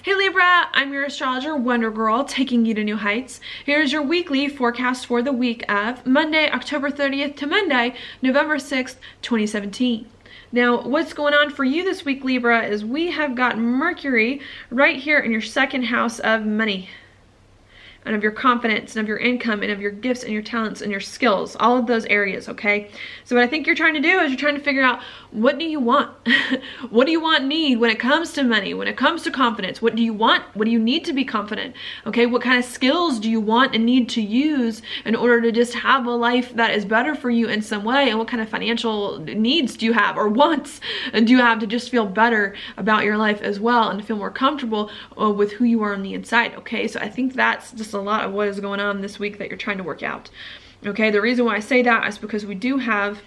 Hey Libra, I'm your astrologer, Wonder Girl, taking you to new heights. Here's your weekly forecast for the week of Monday, October 30th to Monday, November 6th, 2017. Now, what's going on for you this week, Libra, is we have got Mercury right here in your second house of money, and of your confidence, and of your income, and of your gifts, and your talents, and your skills, all of those areas, okay? So what I think you're trying to do is you're trying to figure out, what do you want? What do you want, need when it comes to money, when it comes to confidence? What do you want? What do you need to be confident? Okay, what kind of skills do you want and need to use in order to just have a life that is better for you in some way? And what kind of financial needs do you have, or wants do you have to just feel better about your life as well, and to feel more comfortable with who you are on the inside, okay? So I think that's just a lot of what is going on this week that you're trying to work out. Okay, the reason why I say that is because we do have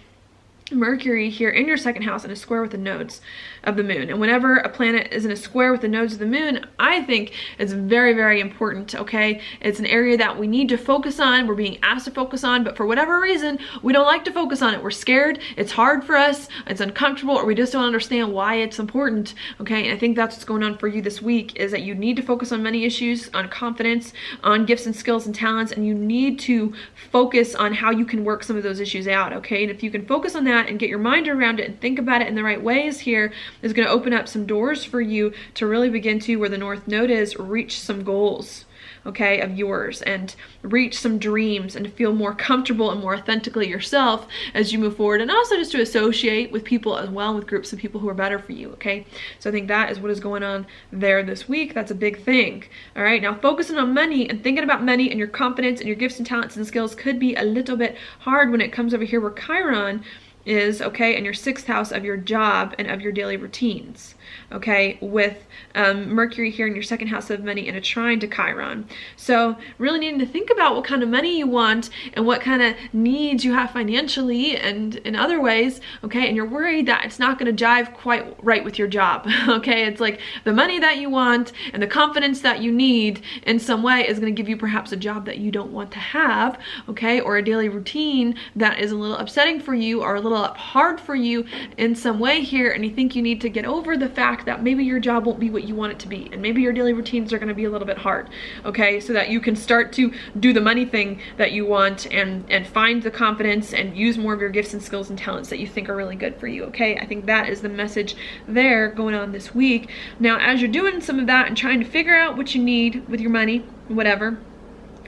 Mercury here in your second house in a square with the nodes of the moon. And whenever a planet is in a square with the nodes of the moon, I think it's very, very important, okay? It's an area that we need to focus on. We're being asked to focus on, but for whatever reason, we don't like to focus on it. We're scared, it's hard for us, it's uncomfortable, or we just don't understand why it's important, okay? And I think that's what's going on for you this week, is that you need to focus on many issues, on confidence, on gifts and skills and talents, and you need to focus on how you can work some of those issues out, okay? And if you can focus on that and get your mind around it and think about it in the right ways, here is going to open up some doors for you to really begin to, where the North Node is, reach some goals, okay, of yours, and reach some dreams, and to feel more comfortable and more authentically yourself as you move forward, and also just to associate with people as well, with groups of people who are better for you, okay? So I think that is what is going on there this week. That's a big thing. All right, now focusing on money and thinking about money and your confidence and your gifts and talents and skills could be a little bit hard when it comes over here where Chiron is, okay, in your sixth house of your job and of your daily routines, okay, with Mercury here in your second house of money in a trine to Chiron. So really needing to think about what kind of money you want and what kind of needs you have financially and in other ways, okay, and you're worried that it's not going to jive quite right with your job, okay? It's like the money that you want and the confidence that you need in some way is going to give you perhaps a job that you don't want to have, okay, or a daily routine that is a little upsetting for you, or a little hard for you in some way here, and you think you need to get over the fact that maybe your job won't be what you want it to be, and maybe your daily routines are going to be a little bit hard, okay, so that you can start to do the money thing that you want, and find the confidence and use more of your gifts and skills and talents that you think are really good for you, okay? I think that is the message there going on this week. Now, as you're doing some of that and trying to figure out what you need with your money, whatever,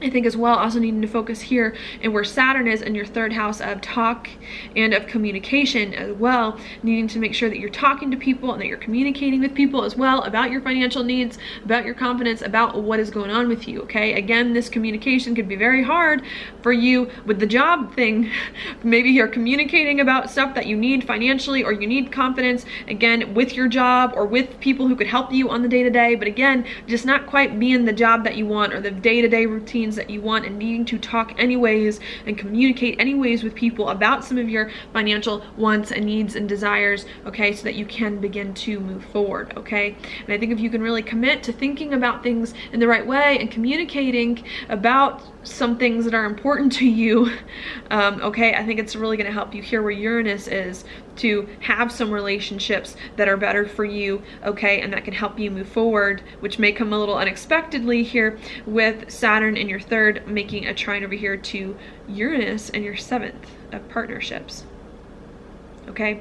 I think as well, also needing to focus here and where Saturn is in your third house of talk and of communication as well, needing to make sure that you're talking to people and that you're communicating with people as well about your financial needs, about your confidence, about what is going on with you, okay? Again, this communication could be very hard for you with the job thing. Maybe you're communicating about stuff that you need financially, or you need confidence, again, with your job or with people who could help you on the day-to-day, but again, just not quite being the job that you want or the day-to-day routine that you want, and needing to talk anyways and communicate anyways with people about some of your financial wants and needs and desires, okay, so that you can begin to move forward, okay? And I think if you can really commit to thinking about things in the right way and communicating about some things that are important to you, okay, I think it's really going to help you here where Uranus is, to have some relationships that are better for you, okay, and that can help you move forward, which may come a little unexpectedly here with Saturn in your third making a trine over here to Uranus in your seventh of partnerships, okay?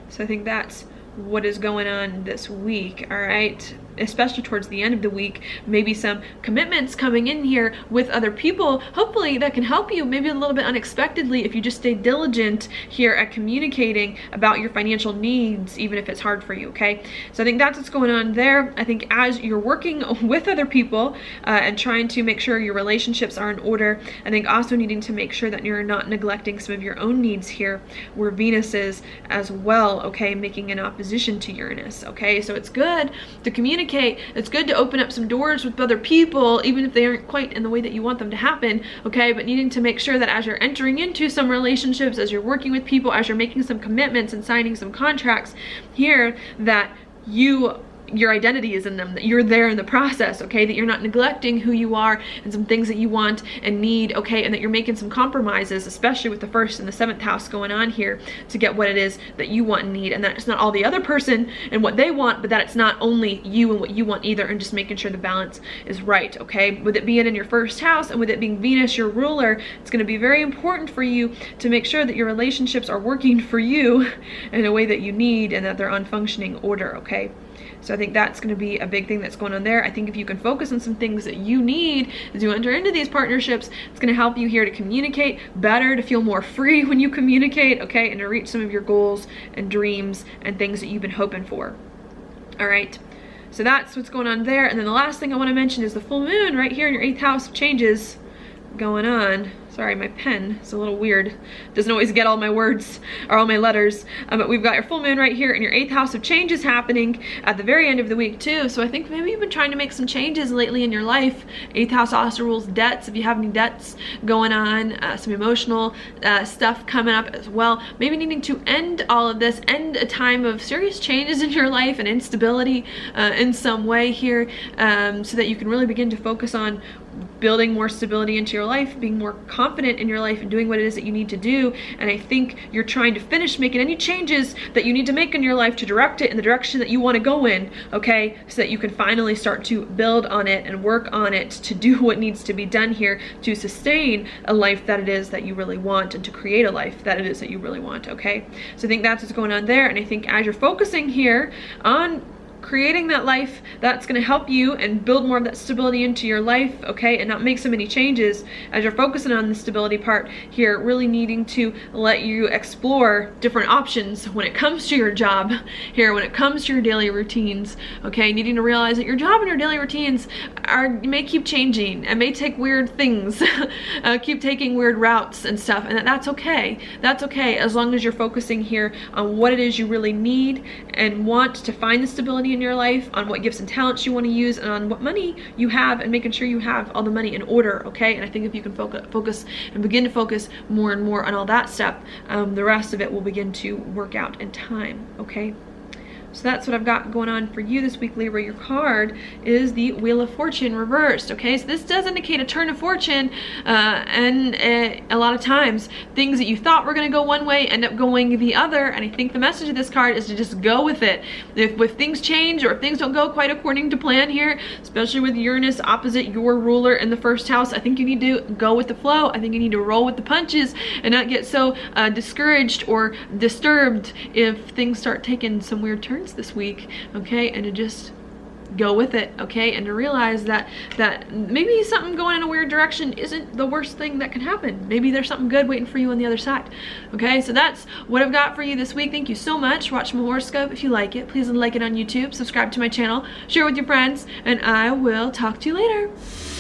So I think that's what is going on this week, all right? Especially towards the end of the week, maybe some commitments coming in here with other people, hopefully that can help you, maybe a little bit unexpectedly, if you just stay diligent here at communicating about your financial needs, even if it's hard for you, okay? So I think that's what's going on there. I think as you're working with other people and trying to make sure your relationships are in order, I think also needing to make sure that you're not neglecting some of your own needs here, where Venus is as well, okay, making an opposition to Uranus, okay? So it's good to communicate. It's good to open up some doors with other people, even if they aren't quite in the way that you want them to happen, okay? But needing to make sure that as you're entering into some relationships, as you're working with people, as you're making some commitments and signing some contracts here, that you your identity is in them, that you're there in the process, okay? That you're not neglecting who you are and some things that you want and need, okay? And that you're making some compromises, especially with the 1st and the 7th house going on here, to get what it is that you want and need. And that it's not all the other person and what they want, but that it's not only you and what you want either, and just making sure the balance is right, okay? With it being in your 1st house and with it being Venus, your ruler, it's going to be very important for you to make sure that your relationships are working for you in a way that you need and that they're on functioning order, okay? So I think that's going to be a big thing that's going on there. I think if you can focus on some things that you need as you enter into these partnerships, it's going to help you here to communicate better, to feel more free when you communicate, okay, and to reach some of your goals and dreams and things that you've been hoping for. All right, so that's what's going on there. And then the last thing I want to mention is the full moon right here in your 8th house of changes going on. Sorry, my pen is a little weird. Doesn't always get all my words or all my letters. But we've got your full moon right here in your 8th house of changes happening at the very end of the week too. So I think maybe you've been trying to make some changes lately in your life. 8th house also rules debts. If you have any debts going on, some emotional stuff coming up as well. Maybe needing to end all of this, end a time of serious changes in your life and instability in some way here, so that you can really begin to focus on building more stability into your life, being more confident in your life and doing what it is that you need to do. And I think you're trying to finish making any changes that you need to make in your life to direct it in the direction that you want to go in, okay? So that you can finally start to build on it and work on it to do what needs to be done here to sustain a life that it is that you really want and to create a life that it is that you really want, okay? So I think that's what's going on there. And I think as you're focusing here on creating that life, that's going to help you and build more of that stability into your life, okay, and not make so many changes as you're focusing on the stability part here, really needing to let you explore different options when it comes to your job here, when it comes to your daily routines, okay, needing to realize that your job and your daily routines may keep changing and may take weird things, keep taking weird routes and stuff, and that's okay. That's okay as long as you're focusing here on what it is you really need and want to find the stability in your life, on what gifts and talents you want to use, and on what money you have, and making sure you have all the money in order, okay? And I think if you can focus and begin to focus more and more on all that stuff, the rest of it will begin to work out in time, okay? So that's what I've got going on for you this week, Libra. Your card is the Wheel of Fortune reversed, okay? So this does indicate a turn of fortune, and a lot of times things that you thought were going to go one way end up going the other, and I think the message of this card is to just go with it. If things change or if things don't go quite according to plan here, especially with Uranus opposite your ruler in the 1st house, I think you need to go with the flow. I think you need to roll with the punches and not get so discouraged or disturbed if things start taking some weird turns this week, okay? And to just go with it, okay? And to realize that maybe something going in a weird direction isn't the worst thing that can happen. Maybe there's something good waiting for you on the other side, okay? So that's what I've got for you this week. Thank you so much for watching my horoscope. If you like it, please like it on YouTube, subscribe to my channel, share with your friends, and I will talk to you later.